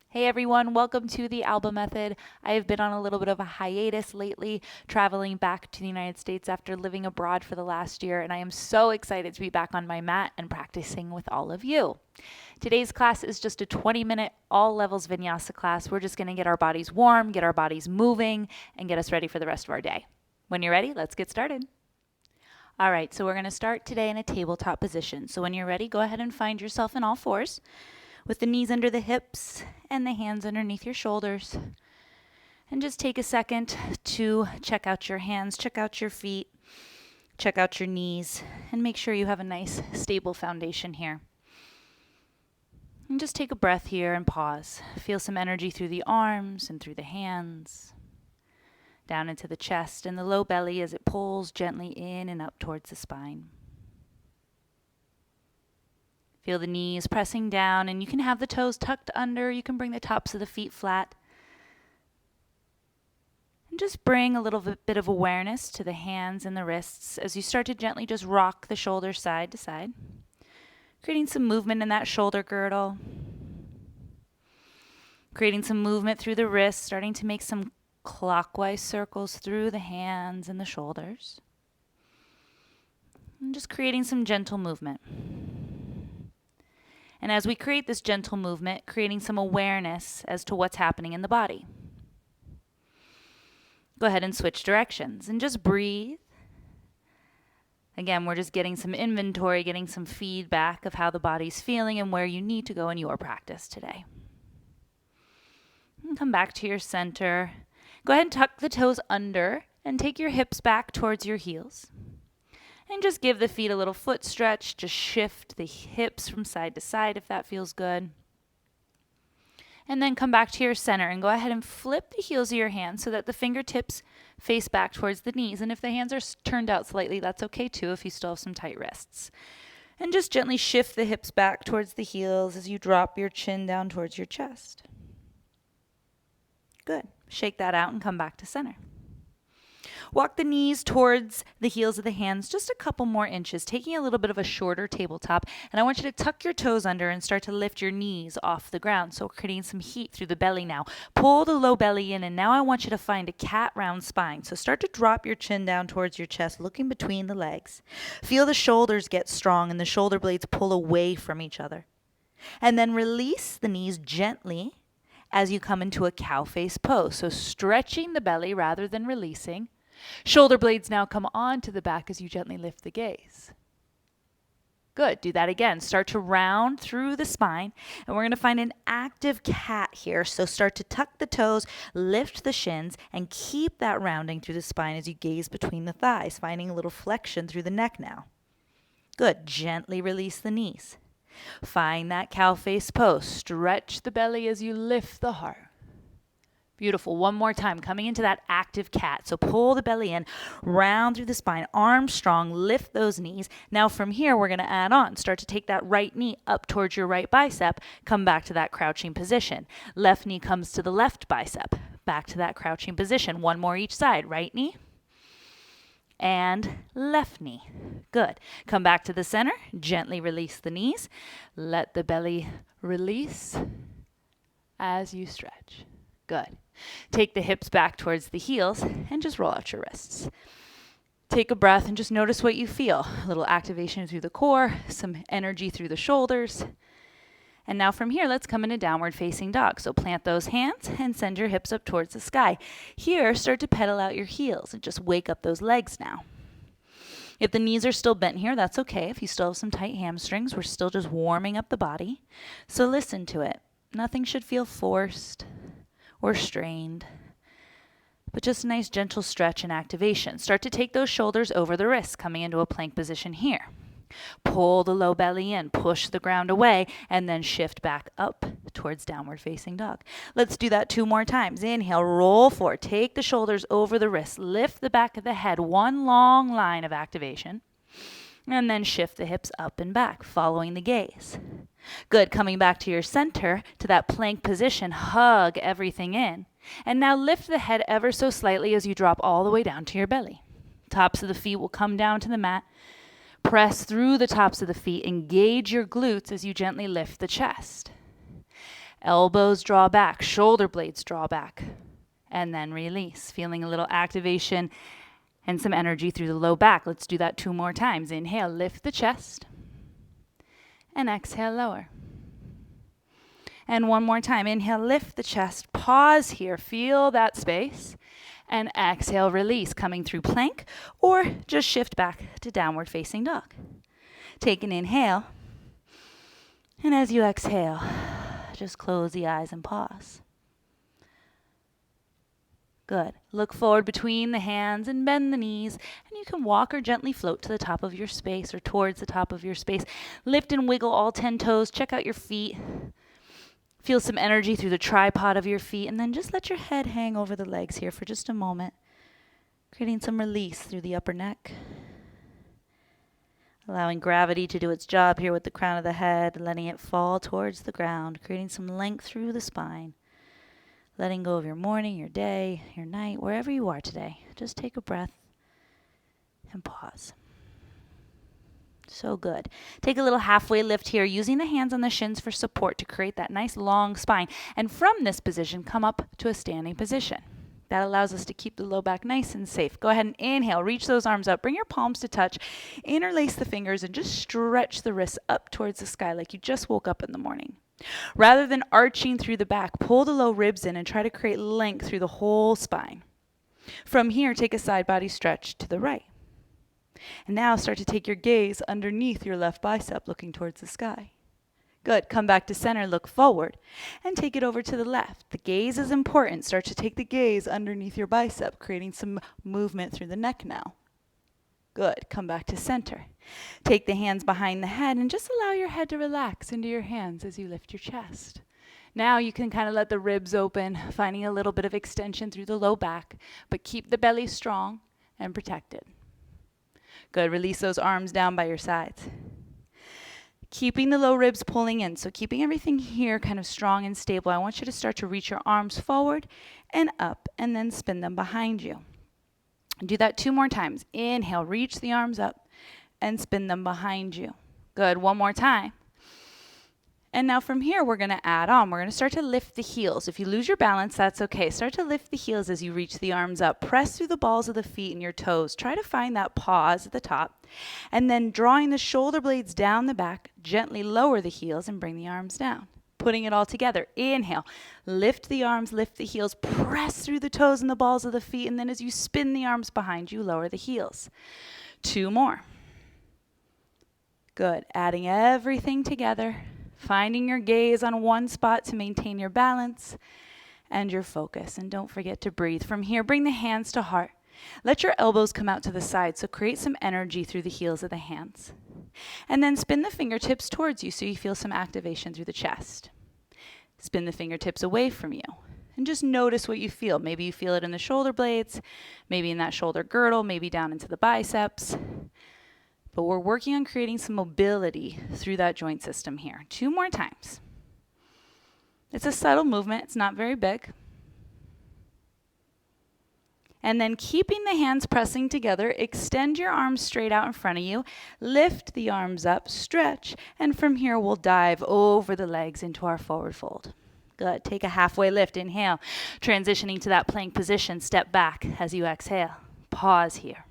Hey everyone, welcome to the Alba Method. I have been on a little bit of a hiatus lately, traveling back to the United States after living abroad for the last year, and I am so excited to be back on my mat and practicing with all of you. Today's class is just a 20-minute all levels Vinyasa class. We're just going to get our bodies warm, get our bodies moving, and get us ready for the rest of our day. When you're ready, let's get started. All right, so we're going to start today in a tabletop position. So when you're ready, go ahead and find yourself in all fours, with the knees under the hips and the hands underneath your shoulders. And just take a second to check out your hands, check out your feet, check out your knees, and make sure you have a nice stable foundation here. And just take a breath here and pause. Feel some energy through the arms and through the hands, down into the chest and the low belly as it pulls gently in and up towards the spine. Feel the knees pressing down, and you can have the toes tucked under. You can bring the tops of the feet flat. And just bring a little bit of awareness to the hands and the wrists as you start to gently just rock the shoulders side to side, creating some movement in that shoulder girdle, creating some movement through the wrists, starting to make some clockwise circles through the hands and the shoulders, and just creating some gentle movement. And as we create this gentle movement, creating some awareness as to what's happening in the body. Go ahead and switch directions and just breathe. Again, we're just getting some inventory, getting some feedback of how the body's feeling and where you need to go in your practice today. And come back to your center. Go ahead and tuck the toes under and take your hips back towards your heels. And just give the feet a little foot stretch. Just shift the hips from side to side if that feels good. And then come back to your center and go ahead and flip the heels of your hands so that the fingertips face back towards the knees. And if the hands are turned out slightly, that's okay too if you still have some tight wrists. And just gently shift the hips back towards the heels as you drop your chin down towards your chest. Good. Shake that out and come back to center. Walk the knees towards the heels of the hands just a couple more inches, taking a little bit of a shorter tabletop. And I want you to tuck your toes under and start to lift your knees off the ground. So we're creating some heat through the belly now. Pull the low belly in, and now I want you to find a cat round spine. So start to drop your chin down towards your chest, looking between the legs. Feel the shoulders get strong and the shoulder blades pull away from each other. And then release the knees gently as you come into a cow face pose. So stretching the belly rather than releasing. Shoulder blades now come onto the back as you gently lift the gaze. Good. Do that again. Start to round through the spine, and we're going to find an active cat here. So start to tuck the toes, lift the shins, and keep that rounding through the spine as you gaze between the thighs, finding a little flexion through the neck now. Good. Gently release the knees. Find that cow face pose. Stretch the belly as you lift the heart. Beautiful. One more time, coming into that active cat. So pull the belly in, round through the spine, arms strong, lift those knees. Now from here, we're going to add on. Start to take that right knee up towards your right bicep. Come back to that crouching position. Left knee comes to the left bicep. Back to that crouching position. One more each side. Right knee and left knee. Good. Come back to the center. Gently release the knees. Let the belly release as you stretch. Good. Take the hips back towards the heels and just roll out your wrists. Take a breath and just notice what you feel. A little activation through the core, some energy through the shoulders. And now from here, let's come into downward facing dog. So plant those hands and send your hips up towards the sky. Here, start to pedal out your heels and just wake up those legs now. If the knees are still bent here, that's okay. If you still have some tight hamstrings, we're still just warming up the body. So listen to it. Nothing should feel forced or strained, but just a nice gentle stretch and activation. Start to take those shoulders over the wrists, coming into a plank position here. Pull the low belly in, push the ground away, and then shift back up towards downward facing dog. Let's do that 2 more times. Inhale, roll forward, take the shoulders over the wrists, lift the back of the head, one long line of activation, and then shift the hips up and back, following the gaze. Good. Coming back to your center, to that plank position, hug everything in. And now lift the head ever so slightly as you drop all the way down to your belly. Tops of the feet will come down to the mat. Press through the tops of the feet. Engage your glutes as you gently lift the chest. Elbows draw back, shoulder blades draw back, and then release. Feeling a little activation and some energy through the low back. Let's do that 2 more times. Inhale, lift the chest, and exhale, lower. And 1 more time. Inhale, lift the chest, pause here, feel that space, and exhale, release, coming through plank, or just shift back to downward facing dog. Take an inhale, and as you exhale, just close the eyes and pause. Good. Look forward between the hands and bend the knees, and you can walk or gently float to the top of your space or towards the top of your space. Lift and wiggle all 10 toes. Check out your feet. Feel some energy through the tripod of your feet, and then just let your head hang over the legs here for just a moment, creating some release through the upper neck. Allowing gravity to do its job here with the crown of the head, letting it fall towards the ground, creating some length through the spine. Letting go of your morning, your day, your night, wherever you are today. Just take a breath and pause. So good. Take a little halfway lift here, using the hands on the shins for support to create that nice long spine. And from this position, come up to a standing position. That allows us to keep the low back nice and safe. Go ahead and inhale, reach those arms up, bring your palms to touch, interlace the fingers, and just stretch the wrists up towards the sky like you just woke up in the morning. Rather than arching through the back, pull the low ribs in and try to create length through the whole spine. From here, take a side body stretch to the right. And now start to take your gaze underneath your left bicep, looking towards the sky. Good. Come back to center, look forward, and take it over to the left. The gaze is important. Start to take the gaze underneath your bicep, creating some movement through the neck now. Good. Come back to center. Take the hands behind the head and just allow your head to relax into your hands as you lift your chest. Now you can kind of let the ribs open, finding a little bit of extension through the low back, but keep the belly strong and protected. Good. Release those arms down by your sides. Keeping the low ribs pulling in, so keeping everything here kind of strong and stable. I want you to start to reach your arms forward and up, and then spin them behind you. Do that 2 more times. Inhale, reach the arms up and spin them behind you. Good. 1 more time. And now from here, we're going to add on. We're going to start to lift the heels. If you lose your balance, that's okay. Start to lift the heels as you reach the arms up. Press through the balls of the feet and your toes. Try to find that pause at the top. And then drawing the shoulder blades down the back, gently lower the heels and bring the arms down. Putting it all together. Inhale, lift the arms, lift the heels, press through the toes and the balls of the feet, and then as you spin the arms behind you, lower the heels. 2 more. Good. Adding everything together, finding your gaze on one spot to maintain your balance and your focus. And don't forget to breathe. From here, bring the hands to heart. Let your elbows come out to the side, so create some energy through the heels of the hands. And then spin the fingertips towards you so you feel some activation through the chest. Spin the fingertips away from you and just notice what you feel. Maybe you feel it in the shoulder blades, maybe in that shoulder girdle, maybe down into the biceps. But we're working on creating some mobility through that joint system here. 2 more times. It's a subtle movement. It's not very big. And then keeping the hands pressing together, extend your arms straight out in front of you, lift the arms up, stretch, and from here we'll dive over the legs into our forward fold. Good. Take a halfway lift. Inhale. Transitioning to that plank position. Step back as you exhale. Pause here.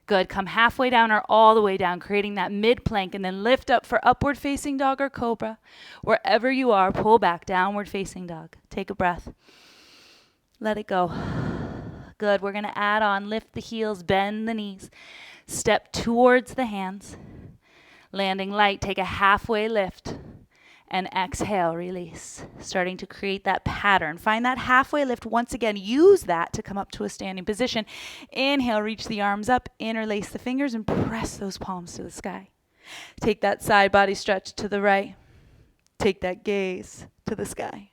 Good. Come halfway down or all the way down, creating that mid-plank, and then lift up for upward facing dog or cobra. Wherever you are, pull back, downward facing dog. Take a breath. Let it go. Good. We're going to add on, lift the heels, bend the knees, step towards the hands. Landing light, take a halfway lift, and exhale, release. Starting to create that pattern. Find that halfway lift once again. Use that to come up to a standing position. Inhale, reach the arms up, interlace the fingers, and press those palms to the sky. Take that side body stretch to the right. Take that gaze to the sky.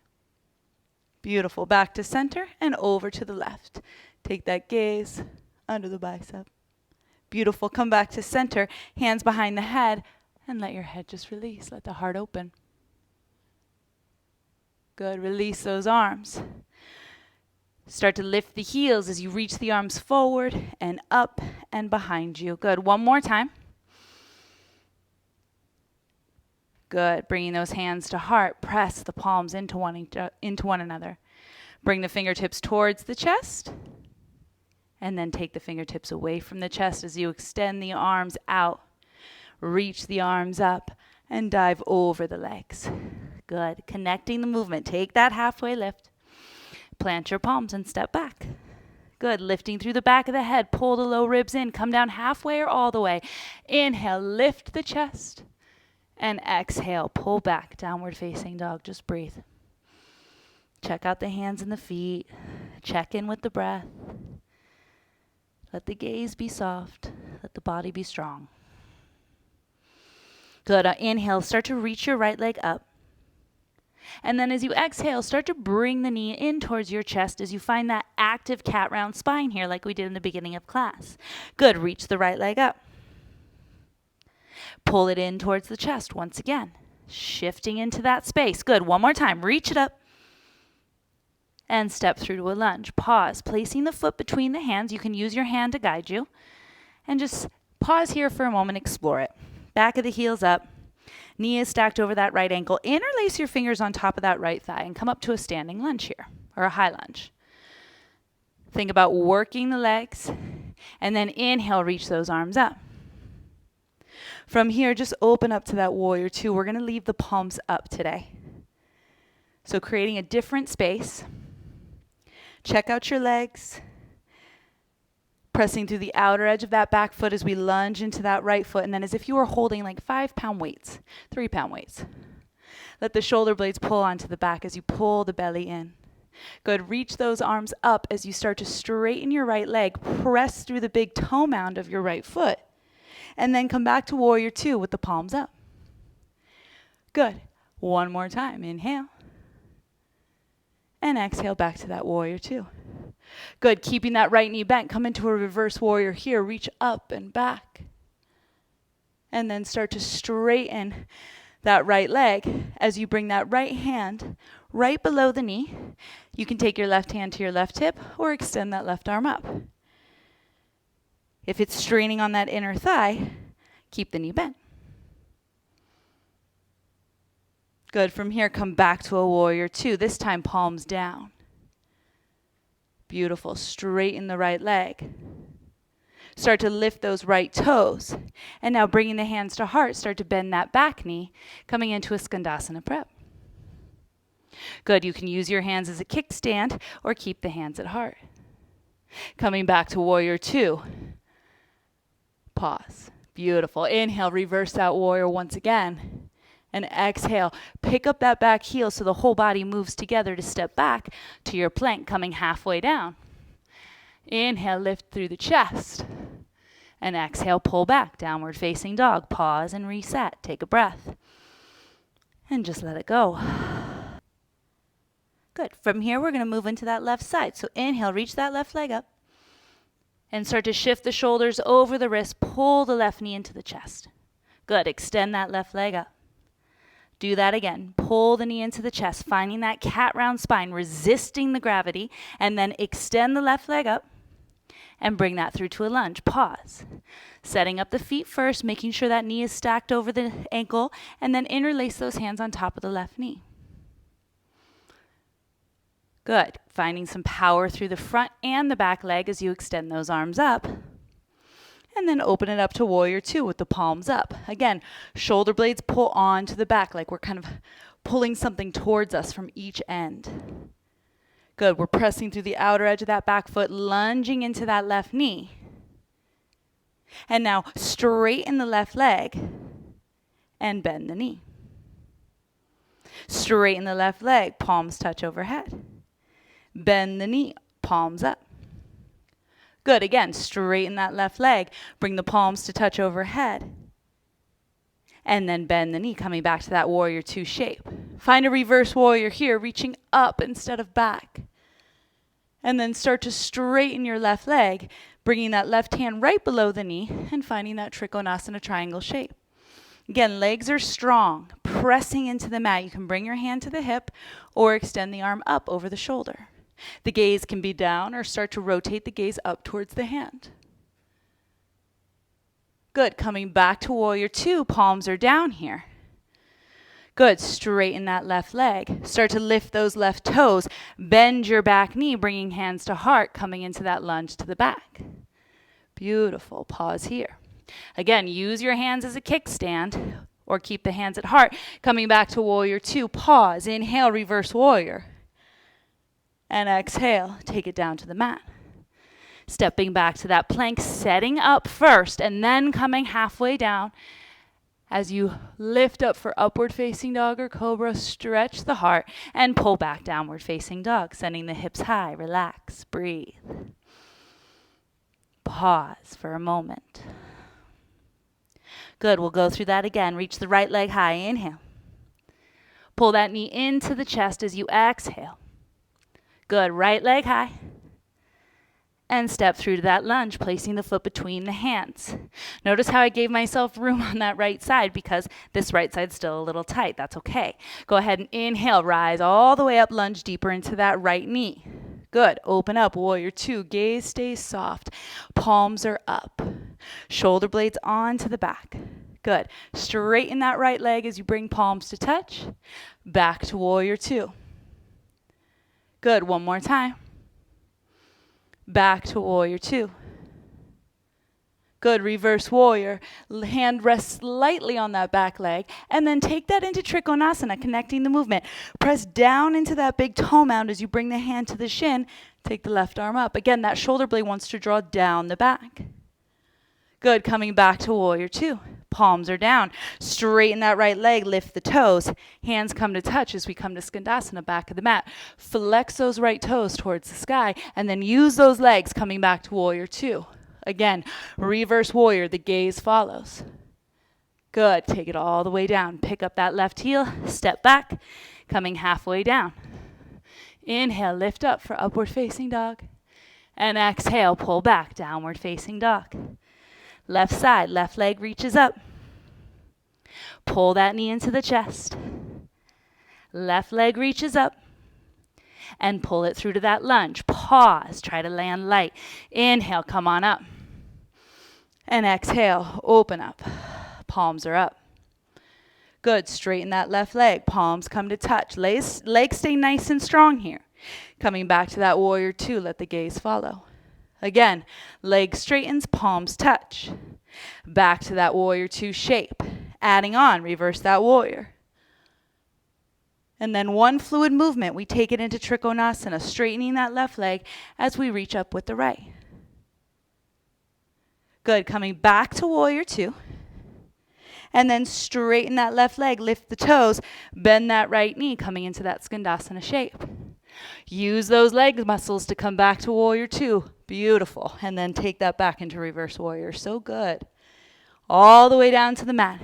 Beautiful. Back to center and over to the left. Take that gaze under the bicep. Beautiful. Come back to center, hands behind the head, and let your head just release. Let the heart open. Good. Release those arms. Start to lift the heels as you reach the arms forward and up and behind you. Good. 1 more time. Good. Bringing those hands to heart. Press the palms into one another. Bring the fingertips towards the chest. And then take the fingertips away from the chest as you extend the arms out. Reach the arms up and dive over the legs. Good. Connecting the movement. Take that halfway lift. Plant your palms and step back. Good. Lifting through the back of the head. Pull the low ribs in. Come down halfway or all the way. Inhale. Lift the chest. And exhale. Pull back. Downward facing dog. Just breathe. Check out the hands and the feet. Check in with the breath. Let the gaze be soft. Let the body be strong. Good. Inhale. Start to reach your right leg up. And then as you exhale, start to bring the knee in towards your chest as you find that active cat round spine here like we did in the beginning of class. Good. Reach the right leg up. Pull it in towards the chest once again. Shifting into that space. Good. One more time. Reach it up. And step through to a lunge. Pause. Placing the foot between the hands. You can use your hand to guide you. And just pause here for a moment. Explore it. Back of the heels up. Knee is stacked over that right ankle. Interlace your fingers on top of that right thigh and come up to a standing lunge here, or a high lunge. Think about working the legs, and then inhale, reach those arms up. From here, just open up to that warrior two. We're going to leave the palms up today. So creating a different space. Check out your legs. Pressing through the outer edge of that back foot as we lunge into that right foot. And then as if you were holding like 5-pound weights, 3-pound weights. Let the shoulder blades pull onto the back as you pull the belly in. Good. Reach those arms up as you start to straighten your right leg. Press through the big toe mound of your right foot. And then come back to warrior two with the palms up. Good. One more time. Inhale. And exhale back to that warrior two. Good. Keeping that right knee bent. Come into a reverse warrior here. Reach up and back. And then start to straighten that right leg as you bring that right hand right below the knee. You can take your left hand to your left hip or extend that left arm up. If it's straining on that inner thigh, keep the knee bent. Good. From here, come back to a warrior two. This time, palms down. Beautiful. Straighten the right leg. Start to lift those right toes. And now bringing the hands to heart, start to bend that back knee, coming into a Skandasana prep. Good. You can use your hands as a kickstand or keep the hands at heart. Coming back to warrior two. Pause. Beautiful. Inhale, reverse that warrior once again. And exhale. Pick up that back heel so the whole body moves together to step back to your plank, coming halfway down. Inhale, lift through the chest. And exhale, pull back, downward facing dog. Pause and reset. Take a breath. And just let it go. Good. From here, we're going to move into that left side. So inhale, reach that left leg up. And start to shift the shoulders over the wrist. Pull the left knee into the chest. Good. Extend that left leg up. Do that again. Pull the knee into the chest, finding that cat round spine, resisting the gravity, and then extend the left leg up and bring that through to a lunge. Pause. Setting up the feet first, making sure that knee is stacked over the ankle, and then interlace those hands on top of the left knee. Good. Finding some power through the front and the back leg as you extend those arms up. And then open it up to warrior two with the palms up. Again, shoulder blades pull on to the back like we're kind of pulling something towards us from each end. Good. We're pressing through the outer edge of that back foot, lunging into that left knee. And now straighten the left leg and bend the knee. Straighten the left leg, palms touch overhead. Bend the knee, palms up. Good. Again, straighten that left leg. Bring the palms to touch overhead. And then bend the knee, coming back to that warrior two shape. Find a reverse warrior here, reaching up instead of back. And then start to straighten your left leg, bringing that left hand right below the knee and finding that Trikonasana triangle shape. Again, legs are strong, pressing into the mat. You can bring your hand to the hip or extend the arm up over the shoulder. The gaze can be down or start to rotate the gaze up towards the hand. Good. Coming back to warrior two, palms are down here. Good. Straighten that left leg. Start to lift those left toes. Bend your back knee, bringing hands to heart, coming into that lunge to the back. Beautiful. Pause here. Again, use your hands as a kickstand or keep the hands at heart. Coming back to warrior two. Pause. Inhale, reverse warrior. And exhale, take it down to the mat. Stepping back to that plank, setting up first, and then coming halfway down. As you lift up for upward facing dog or cobra, stretch the heart and pull back downward facing dog, sending the hips high. Relax, breathe. Pause for a moment. Good, we'll go through that again. Reach the right leg high, inhale. Pull that knee into the chest as you exhale. Good, right leg high. And step through to that lunge, placing the foot between the hands. Notice how I gave myself room on that right side because this right side's still a little tight. That's okay. Go ahead and inhale, rise all the way up, lunge deeper into that right knee. Good. Open up, warrior two. Gaze stays soft. Palms are up. Shoulder blades onto the back. Good. Straighten that right leg as you bring palms to touch. Back to warrior two. Good. One more time. Back to warrior two. Good, reverse warrior. Hand rests lightly on that back leg, and then take that into Trikonasana, connecting the movement. Press down into that big toe mound as you bring the hand to the shin. Take the left arm up. Again, that shoulder blade wants to draw down the back. Good, coming back to warrior two. Palms are down. Straighten that right leg, lift the toes. Hands come to touch as we come to Skandasana, back of the mat. Flex those right toes towards the sky, and then use those legs coming back to warrior two. Again, reverse warrior, the gaze follows. Good, take it all the way down. Pick up that left heel, step back, coming halfway down. Inhale, lift up for upward facing dog. And exhale, pull back, downward facing dog. Left side, left leg reaches up. Pull that knee into the chest. Left leg reaches up. And pull it through to that lunge. Pause, try to land light. Inhale, come on up. And exhale, open up. Palms are up. Good, straighten that left leg. Palms come to touch. Legs stay nice and strong here. Coming back to that warrior two, let the gaze follow. Again, leg straightens, palms touch. Back to that warrior two shape. Adding on, reverse that warrior. And then one fluid movement, we take it into Trikonasana, straightening that left leg as we reach up with the right. Good, coming back to warrior two. And then straighten that left leg, lift the toes, bend that right knee, coming into that Skandasana shape. Use those leg muscles to come back to warrior two. Beautiful. And then take that back into reverse warrior. So good. All the way down to the mat.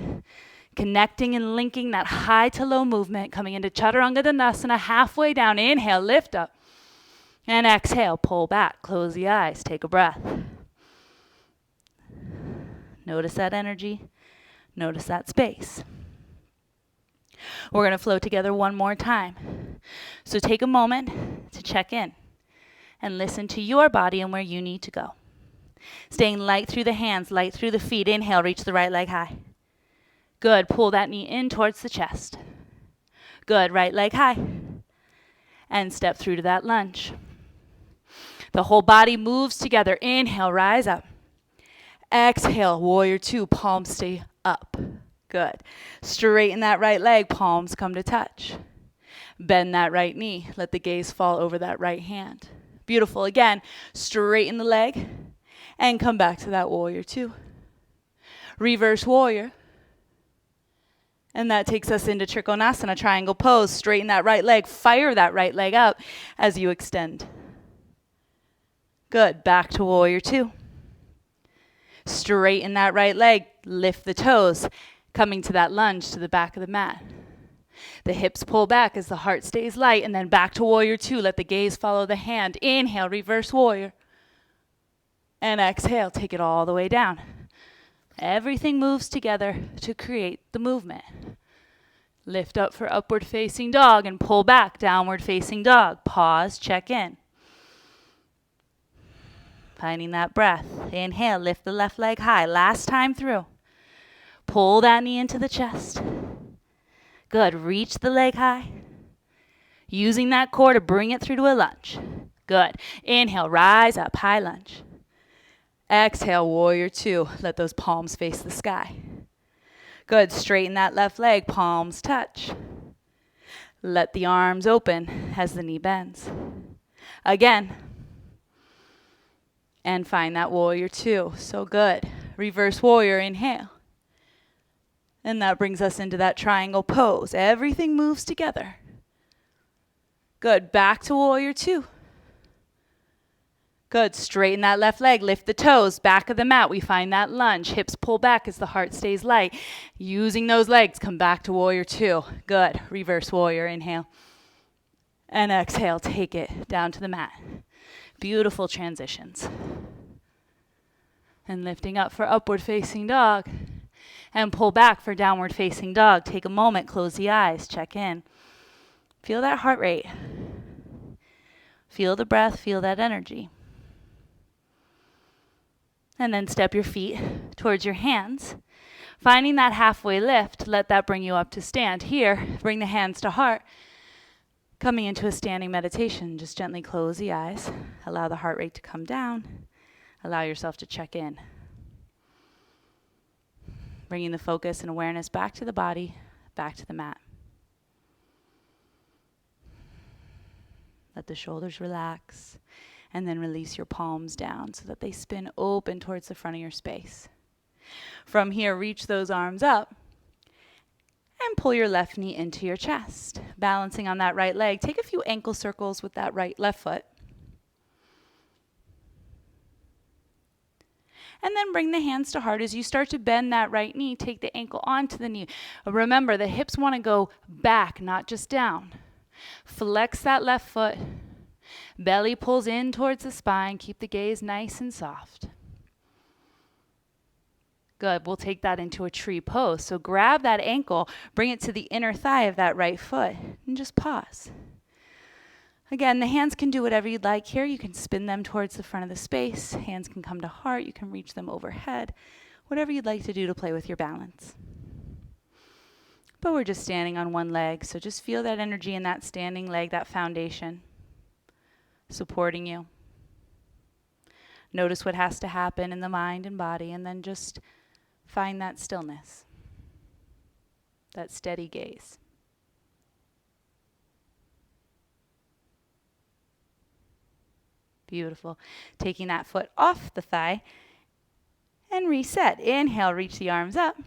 Connecting and linking that high to low movement, coming into Chaturanga Dandasana, halfway down. Inhale, lift up. And exhale, pull back. Close the eyes. Take a breath. Notice that energy. Notice that space. We're going to flow together one more time. So take a moment to check in and listen to your body and where you need to go. Staying light through the hands, light through the feet. Inhale, reach the right leg high. Good, pull that knee in towards the chest. Good, right leg high. And step through to that lunge. The whole body moves together. Inhale, rise up. Exhale, warrior two, palms stay up. Good. Straighten that right leg, palms come to touch. Bend that right knee. Let the gaze fall over that right hand. Beautiful. Again, straighten the leg and come back to that warrior two. Reverse warrior. And that takes us into Trikonasana, triangle pose. Straighten that right leg, fire that right leg up as you extend. Good. Back to warrior two. Straighten that right leg, lift the toes, coming to that lunge to the back of the mat. The hips pull back as the heart stays light, and then back to warrior two. Let the gaze follow the hand. Inhale, reverse warrior. And exhale, take it all the way down. Everything moves together to create the movement. Lift up for upward facing dog and pull back, downward facing dog. Pause, check in. Finding that breath. Inhale, lift the left leg high. Last time through. Pull that knee into the chest. Good. Reach the leg high. Using that core to bring it through to a lunge. Good. Inhale, rise up, high lunge. Exhale, warrior two. Let those palms face the sky. Good. Straighten that left leg, palms touch. Let the arms open as the knee bends. Again. And find that warrior two. So good. Reverse warrior, inhale. And that brings us into that triangle pose. Everything moves together. Good. Back to warrior two. Good. Straighten that left leg. Lift the toes. Back of the mat. We find that lunge. Hips pull back as the heart stays light. Using those legs, come back to warrior two. Good. Reverse warrior. Inhale. And exhale. Take it down to the mat. Beautiful transitions. And lifting up for upward facing dog. And pull back for downward facing dog. Take a moment. Close the eyes. Check in. Feel that heart rate. Feel the breath. Feel that energy. And then step your feet towards your hands. Finding that halfway lift, let that bring you up to stand. Here, bring the hands to heart. Coming into a standing meditation, just gently close the eyes. Allow the heart rate to come down. Allow yourself to check in. Bringing the focus and awareness back to the body, back to the mat. Let the shoulders relax. And then release your palms down so that they spin open towards the front of your space. From here, reach those arms up and pull your left knee into your chest. Balancing on that right leg. Take a few ankle circles with that left foot. And then bring the hands to heart. As you start to bend that right knee, take the ankle onto the knee. Remember, the hips want to go back, not just down. Flex that left foot. Belly pulls in towards the spine. Keep the gaze nice and soft. Good. We'll take that into a tree pose. So grab that ankle, bring it to the inner thigh of that right foot, and just pause. Again, the hands can do whatever you'd like here. You can spin them towards the front of the space. Hands can come to heart. You can reach them overhead. Whatever you'd like to do to play with your balance. But we're just standing on one leg, so just feel that energy in that standing leg, that foundation. Supporting you. Notice what has to happen in the mind and body, and then just find that stillness, that steady gaze. Beautiful. Taking that foot off the thigh and reset. Inhale, reach the arms up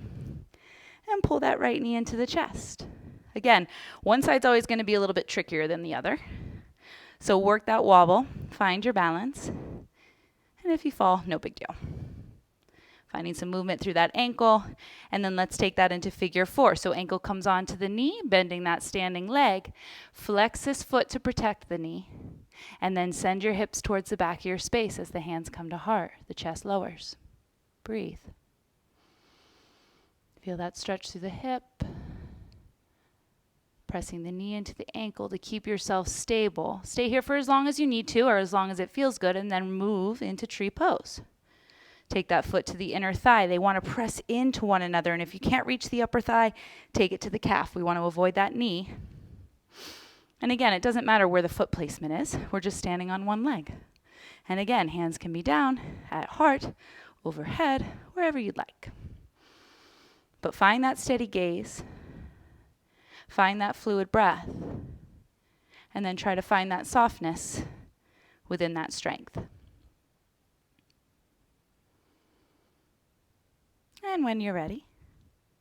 and pull that right knee into the chest. Again, one side's always going to be a little bit trickier than the other. So work that wobble, find your balance, and if you fall, no big deal. Finding some movement through that ankle, and then let's take that into figure four. So ankle comes onto the knee, bending that standing leg. Flex this foot to protect the knee, and then send your hips towards the back of your space as the hands come to heart. The chest lowers. Breathe. Feel that stretch through the hip. Pressing the knee into the ankle to keep yourself stable. Stay here for as long as you need to, or as long as it feels good, and then move into tree pose. Take that foot to the inner thigh. They want to press into one another, and if you can't reach the upper thigh, take it to the calf. We want to avoid that knee. And again, it doesn't matter where the foot placement is. We're just standing on one leg. And again, hands can be down, at heart, overhead, wherever you'd like. But find that steady gaze. Find that fluid breath, and then try to find that softness within that strength. And when you're ready,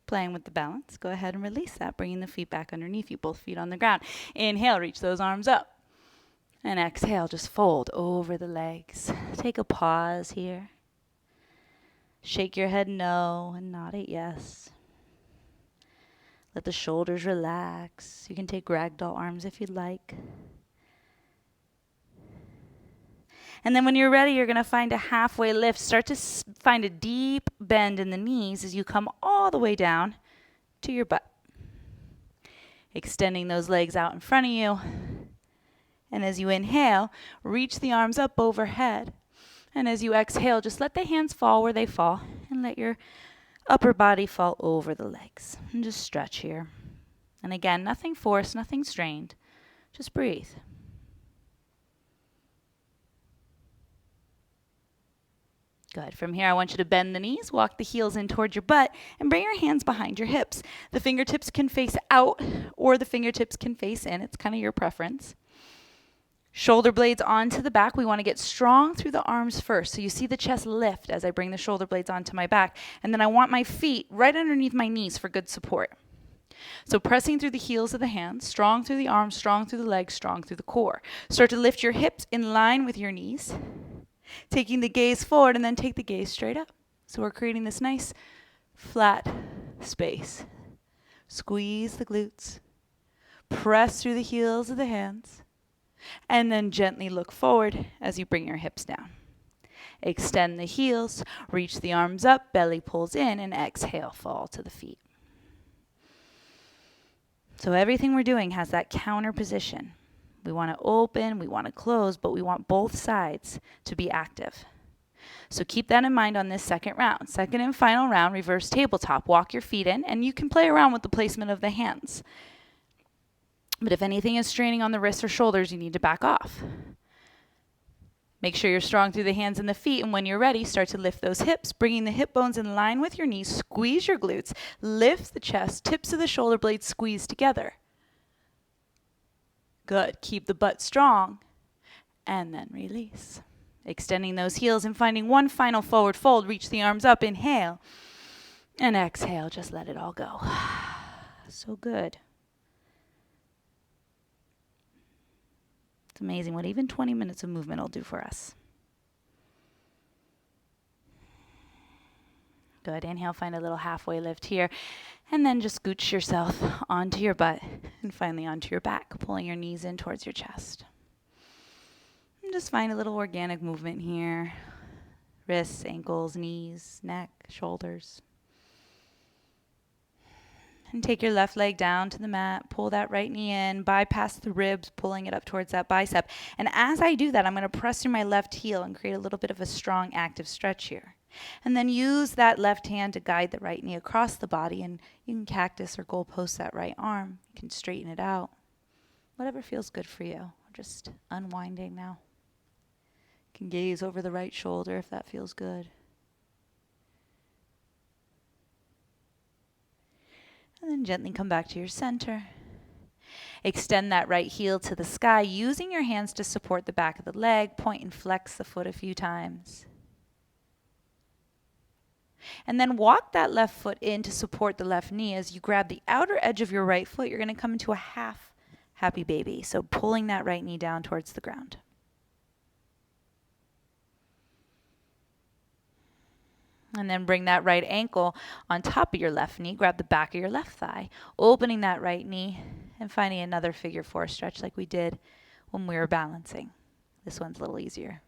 playing with the balance, go ahead and release that, bringing the feet back underneath you, both feet on the ground. Inhale, reach those arms up. And exhale, just fold over the legs. Take a pause here. Shake your head no and nod it yes. Let the shoulders relax. You can take ragdoll arms if you'd like. And then when you're ready, you're going to find a halfway lift. Start to find a deep bend in the knees as you come all the way down to your butt. Extending those legs out in front of you. And as you inhale, reach the arms up overhead. And as you exhale, just let the hands fall where they fall and let your upper body fall over the legs. And just stretch here. And again, nothing forced, nothing strained. Just breathe. Good. From here, I want you to bend the knees, walk the heels in towards your butt, and bring your hands behind your hips. The fingertips can face out or the fingertips can face in. It's kind of your preference. Shoulder blades onto the back. We want to get strong through the arms first. So you see the chest lift as I bring the shoulder blades onto my back. And then I want my feet right underneath my knees for good support. So pressing through the heels of the hands, strong through the arms, strong through the legs, strong through the core. Start to lift your hips in line with your knees, taking the gaze forward and then take the gaze straight up. So we're creating this nice flat space. Squeeze the glutes. Press through the heels of the hands. And then gently look forward as you bring your hips down. Extend the heels, reach the arms up, belly pulls in, and exhale, fall to the feet. So everything we're doing has that counter position. We want to open, we want to close, but we want both sides to be active. So keep that in mind on this second round. Second and final round, reverse tabletop. Walk your feet in, and you can play around with the placement of the hands. But if anything is straining on the wrists or shoulders, you need to back off. Make sure you're strong through the hands and the feet, and when you're ready, start to lift those hips, bringing the hip bones in line with your knees. Squeeze your glutes, lift the chest, tips of the shoulder blades squeeze together. Good. Keep the butt strong, and then release. Extending those heels and finding one final forward fold. Reach the arms up, inhale, and exhale. Just let it all go. So good. It's amazing what even 20 minutes of movement will do for us. Good. Inhale, find a little halfway lift here. And then just scooch yourself onto your butt and finally onto your back, pulling your knees in towards your chest. And just find a little organic movement here. Wrists, ankles, knees, neck, shoulders. And take your left leg down to the mat, pull that right knee in, bypass the ribs, pulling it up towards that bicep. And as I do that, I'm going to press through my left heel and create a little bit of a strong active stretch here. And then use that left hand to guide the right knee across the body, and you can cactus or goalpost that right arm. You can straighten it out. Whatever feels good for you. We're just unwinding now. You can gaze over the right shoulder if that feels good. And then gently come back to your center. Extend that right heel to the sky, using your hands to support the back of the leg. Point and flex the foot a few times. And then walk that left foot in to support the left knee. As you grab the outer edge of your right foot, you're going to come into a half happy baby. So pulling that right knee down towards the ground. And then bring that right ankle on top of your left knee. Grab the back of your left thigh, opening that right knee and finding another figure four stretch like we did when we were balancing. This one's a little easier.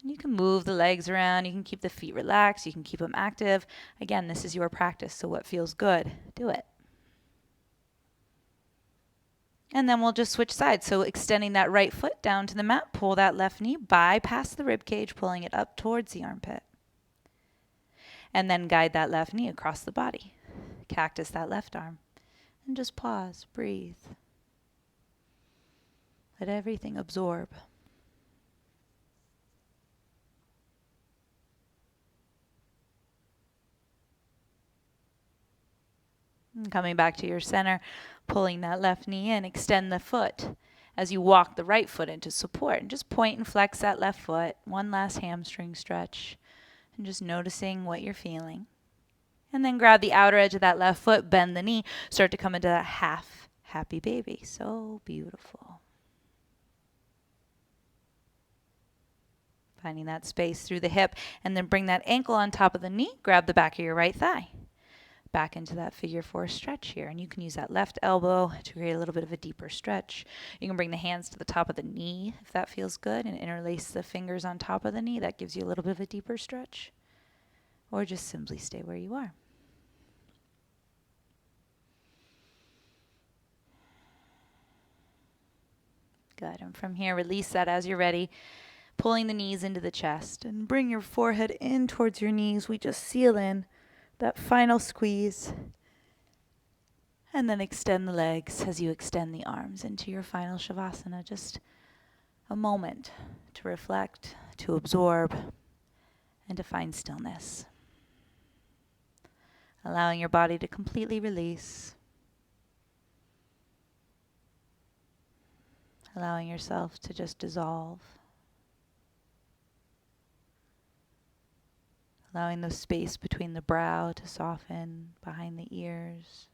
And you can move the legs around. You can keep the feet relaxed. You can keep them active. Again, this is your practice, so what feels good, do it. And then we'll just switch sides. So extending that right foot down to the mat, pull that left knee, bypass the rib cage, pulling it up towards the armpit. And then guide that left knee across the body. Cactus that left arm. And just pause, breathe. Let everything absorb. And coming back to your center, pulling that left knee in, extend the foot as you walk the right foot into support. And just point and flex that left foot. One last hamstring stretch. And just noticing what you're feeling. And then grab the outer edge of that left foot, bend the knee, start to come into that half happy baby. So beautiful. Finding that space through the hip, and then bring that ankle on top of the knee, grab the back of your right thigh. Back into that figure four stretch here. And you can use that left elbow to create a little bit of a deeper stretch. You can bring the hands to the top of the knee if that feels good, and interlace the fingers on top of the knee. That gives you a little bit of a deeper stretch. Or just simply stay where you are. Good. And from here, release that as you're ready. Pulling the knees into the chest. And bring your forehead in towards your knees. We just seal in that final squeeze. And then extend the legs as you extend the arms into your final Shavasana. Just a moment to reflect, to absorb, and to find stillness. Allowing your body to completely release. Allowing yourself to just dissolve. Allowing the space between the brow to soften, behind the ears,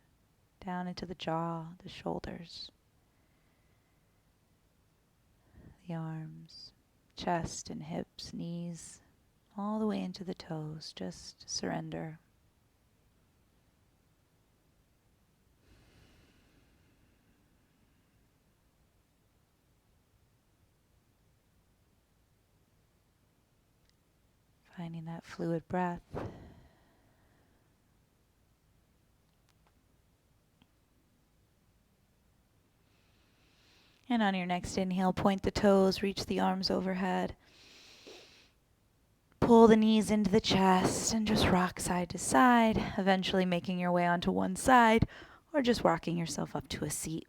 down into the jaw, the shoulders, the arms, chest and hips, knees, all the way into the toes. Just surrender. Finding that fluid breath. And on your next inhale, point the toes, reach the arms overhead. Pull the knees into the chest and just rock side to side, eventually making your way onto one side or just rocking yourself up to a seat.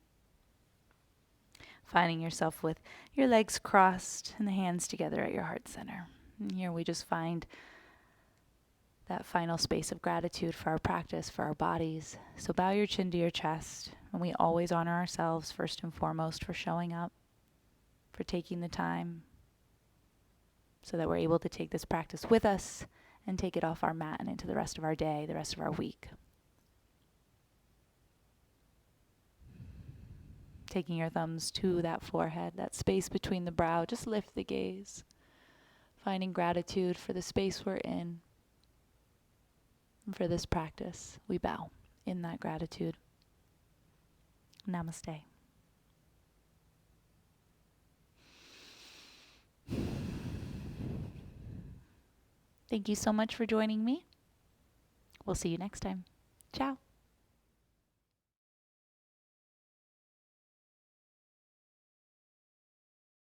Finding yourself with your legs crossed and the hands together at your heart center. And here we just find that final space of gratitude for our practice, for our bodies. So bow your chin to your chest, and we always honor ourselves first and foremost for showing up, for taking the time, so that we're able to take this practice with us and take it off our mat and into the rest of our day, the rest of our week. Taking your thumbs to that forehead, that space between the brow, just lift the gaze. Finding gratitude for the space we're in. And for this practice, we bow in that gratitude. Namaste. Thank you so much for joining me. We'll see you next time. Ciao.